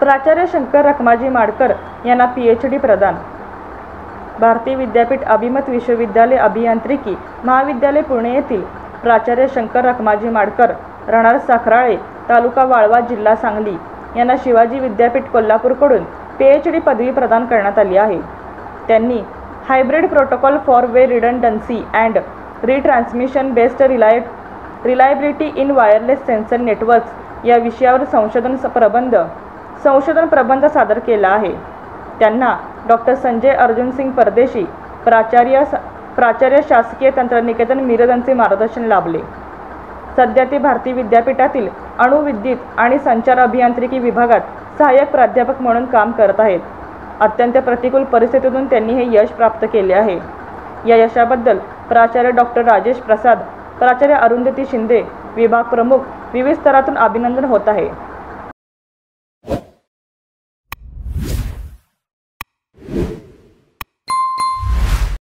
प्राचार्य शंकर रखमाजी माडकर यांना PhD प्रदान। भारतीय विद्यापीठ अभिमत विश्वविद्यालय अभियांत्रिकी महाविद्यालय पुणे येथील प्राचार्य शंकर रखमाजी माडकर राहणार साखराळे तालुका वाळवा जिल्हा सांगली यांना शिवाजी विद्यापीठ कोल्हापूरकडून PhD पदवी प्रदान करण्यात आली आहे। त्यांनी hybrid protocol for way redundancy and retransmission based reliability in wireless sensor networks या विषयावर संशोधन प्रबंध सादर केला आहे। त्यांना डॉक्टर संजय अर्जुन सिंग परदेशी प्राचार्य शासकीय तंत्रनिकेतन मिरज यांचे मार्गदर्शन लाभले। सध्या ते भारतीय विद्यापीठातील अणुविद्युत आणि संचार अभियांत्रिकी विभागात सहाय्यक प्राध्यापक म्हणून काम करत आहेत। अत्यंत प्रतिकूल परिस्थितीतून त्यांनी हे यश प्राप्त केले आहे। या यशाबद्दल प्राचार्य डॉक्टर राजेश प्रसाद, प्राचार्य अरुंधती शिंदे, विभाग प्रमुख विविध स्तरातून अभिनंदन होत आहे।